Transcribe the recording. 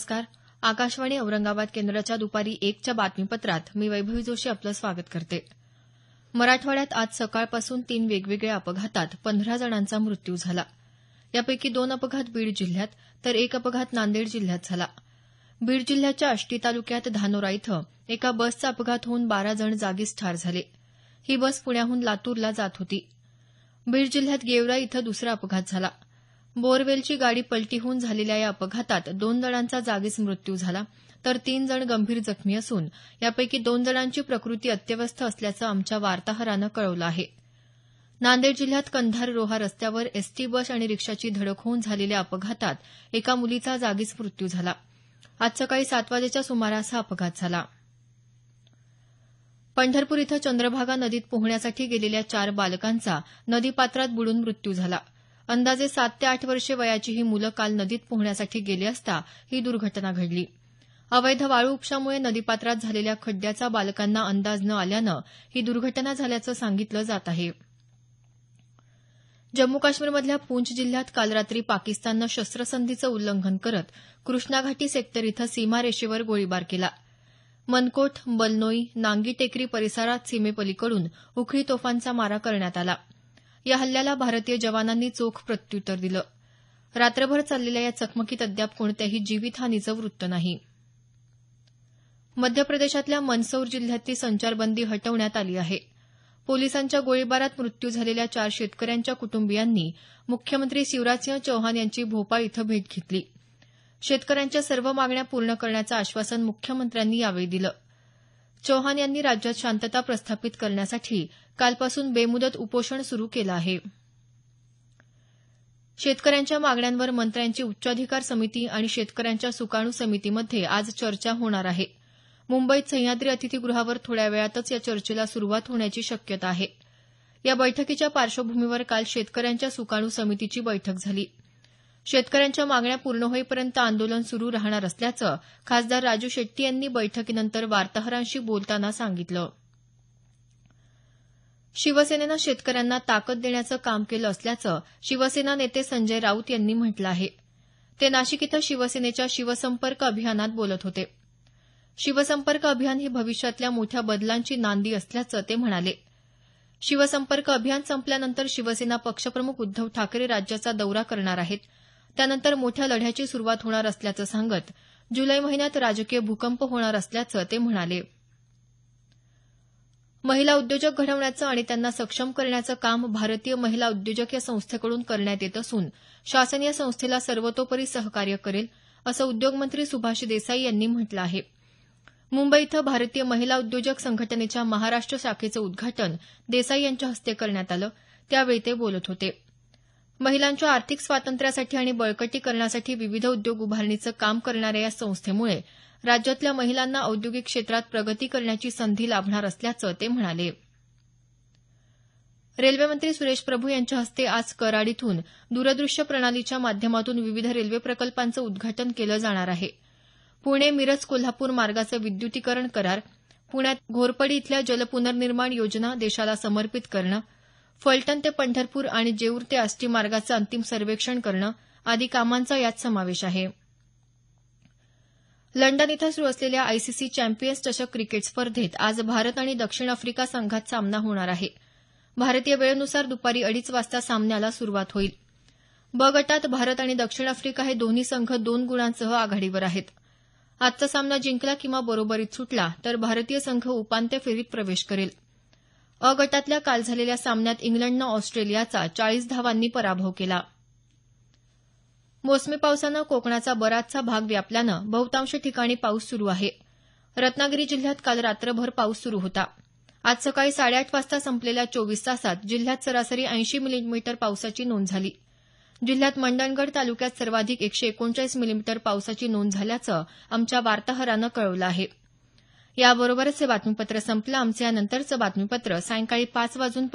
नमस्कार. आकाशवाणी औरंगाबाद केंद्राच्या दुपारी 1च्या बातमीपत्रात मी वैभवी जोशी आपलं स्वागत करते. मराठवाड्यात आज सकाळपासून 3 वेगवेगळ्या अपघातात 15 जणांचा मृत्यू झाला. यापैकी 2 अपघात बीड जिल्ह्यात तर 1 अपघात नांदेड जिल्ह्यात झाला. बीड जिल्ह्याच्या आष्टी तालुक्यात धानोरा इथं एका बसचा अपघात होऊन 12 जण जागीच ठार झाले. ही बस पुण्याहून लातूरला जात होती. बीड जिल्ह्यात गेवराई इथं दुसरा अपघात झाला. बोअरवेलची गाडी पलटी होऊन झालेल्या या अपघातात 2 जणांचा जागीच मृत्यू झाला तर 3 जण गंभीर जखमी असून यापैकी 2 जणांची प्रकृती अत्यवस्थ असल्याचं आमच्या वार्ताहरानं कळवलं आहे. नांदेड जिल्ह्यात कंधार रोहा रस्त्यावर एसटी बस आणि रिक्षाची धडक होऊन झालेल्या अपघातात एका मुलीचा जागीच मृत्यू झाला. आज सकाळी 7 वाजेच्या सुमारास हा अपघात झाला. पंढरपूर इथं चंद्रभागा नदीत पोहण्यासाठी गेलेल्या 4 बालकांचा नदीपात्रात बुडून मृत्यू झाला. अंदाजे 7 ते 8 वर्षे वयाची ही मुलं काल नदीत पोहण्यासाठी गेली असता ही दुर्घटना घडली. अवैध वाळू उपशामुळे नदीपात्रात झालेल्या खड्ड्याचा बालकांना अंदाज न आल्यानं ही दुर्घटना झाल्याचं सांगितलं जात आहे. जम्मू काश्मीरमधल्या पूंछ जिल्ह्यात काल रात्री पाकिस्ताननं शस्त्रसंधीचं उल्लंघन करत कृष्णा घाटी सेक्टर इथं सीमारेषेवर गोळीबार केला. मनकोट, बलनोई, नांगी टेकरी परिसरात सीमेपलीकडून उखळी तोफांचा मारा करण्यात आला. या हल्ल्याला भारतीय जवानांनी चोख प्रत्युत्तर दिलं. रात्रभर चाललेल्या या चकमकीत अद्याप कोणत्याही जीवितहानीचं वृत्त नाही. मध्य प्रदेशातल्या मंदसौर जिल्ह्यातली संचारबंदी हटवण्यात आली आहे. पोलिसांच्या गोळीबारात मृत्यू झालेल्या 4 शेतकऱ्यांच्या कुटुंबियांनी मुख्यमंत्री शिवराजसिंह चौहान यांची भोपाळ इथं भेट घेतली. शेतकऱ्यांच्या सर्व मागण्या पूर्ण करण्याचं आश्वासन मुख्यमंत्र्यांनी यावेळी दिलं. चौहान यांनी राज्यात शांतता प्रस्थापित करण्यासाठी कालपासून बेमुदत उपोषण सुरू केलं आहे. शेतकऱ्यांच्या मागण्यांवर मंत्र्यांची उच्चाधिकार समिती आणि शेतकऱ्यांच्या सुकाणू समितीमध्ये आज चर्चा होणार आहे. मुंबईत सह्याद्री अतिथीगृहावर थोड्या वेळातच या चर्चेला सुरुवात होण्याची शक्यता आहे. या बैठकीच्या पार्श्वभूमीवर काल शेतकऱ्यांच्या सुकाणू समितीची बैठक झाली. शेतकऱ्यांच्या मागण्या पूर्ण होईपर्यंत आंदोलन सुरू राहणार असल्याचं खासदार राजू शेट्टी यांनी बैठकीनंतर वार्ताहरांशी बोलताना सांगितलं. शिवसेनेनं शेतकऱ्यांना ताकद देण्याचं काम केलं असल्याचं शिवसेना नेते संजय राऊत यांनी म्हटलं आहे. ते नाशिक इथं शिवसेनेच्या शिवसंपर्क अभियानात बोलत होते. शिवसंपर्क अभियान ही भविष्यातल्या मोठ्या बदलांची नांदी असल्याचं ते म्हणाले. शिवसंपर्क अभियान संपल्यानंतर शिवसेना पक्षप्रमुख उद्धव ठाकरे राज्याचा दौरा करणार आहेत. त्यानंतर मोठ्या लढ्याची सुरुवात होणार असल्याचं सांगत जुलै महिन्यात राजकीय भूकंप होणार असल्याचं ते म्हणाले. महिला उद्योजक घडवण्याचं आणि त्यांना सक्षम करण्याचं काम भारतीय महिला उद्योजक या संस्थेकडून करण्यात येत असून शासन या संस्थेला सर्वतोपरी सहकार्य करेल असं उद्योगमंत्री सुभाष देसाई यांनी म्हटलं आहे. मुंबई इथं भारतीय महिला उद्योजक संघटनेच्या महाराष्ट्र शाखेचं उद्घाटन देसाई यांच्या हस्ते करण्यात आलं. त्यावेळी ते बोलत होते. महिलांच्या आर्थिक स्वातंत्र्यासाठी आणि बळकटीकरणासाठी विविध उद्योग उभारणीचं काम करणाऱ्या या संस्थेमुळे राज्यातल्या महिलांना औद्योगिक क्षेत्रात प्रगती करण्याची संधी लाभणार असल्याचं ते म्हणाले. रेल्वेमंत्री सुरेश प्रभू यांच्या हस्ते आज कराड इथून दूरदृश्य प्रणालीच्या माध्यमातून विविध रेल्वे प्रकल्पांचं उद्घाटन केलं जाणार आहे. पुणे मिरज कोल्हापूर मार्गाचं विद्युतीकरण करार, पुण्यात घोरपडी इथल्या जलपुनर्निर्माण योजना देशाला समर्पित करणं, फलटण ते पंढरपूर आणि जेऊर ते आष्टी मार्गाचं अंतिम सर्वेक्षण करणं आदी कामांचा यात समावेश आहे. लंडन इथं सुरू असलेल्या आयसीसी चॅम्पियन्स चषक क्रिकेट स्पर्धेत आज भारत आणि दक्षिण आफ्रिका संघात सामना होणार आहे. भारतीय वेळेनुसार दुपारी 2:30 वाजता सामन्याला सुरुवात होईल. ब गटात भारत आणि दक्षिण आफ्रिका हे दोन्ही संघ 2 गुणांसह आघाडीवर आहेत. आजचा सामना जिंकला किंवा बरोबरीत सुटला तर भारतीय संघ उपांत्य फेरीत प्रवेश करेल. अ गटातल्या काल झालेल्या सामन्यात इंग्लंडनं ऑस्ट्रेलियाचा 40 धावांनी पराभव केला. मोसमी पावसानं कोकणाचा बराचसा भाग व्यापल्यानं बहुतांश ठिकाणी पाऊस सुरू आहे. रत्नागिरी जिल्ह्यात काल रात्रभर पाऊस सुरू होता. आज सकाळी 8:30 वाजता संपलेल्या 24 तासात जिल्ह्यात सरासरी 80 मिलीमीटर पावसाची नोंद झाली. जिल्ह्यात मंडणगड तालुक्यात सर्वाधिक 139 मिलीमीटर पावसाची नोंद झाल्याचं आमच्या वार्ताहरानं कळवलं आहे. याबरोबरच हे बातमीपत्र संपलं. आमचं यानंतरचं बातमीपत्र सायंकाळी 5:25 वाजून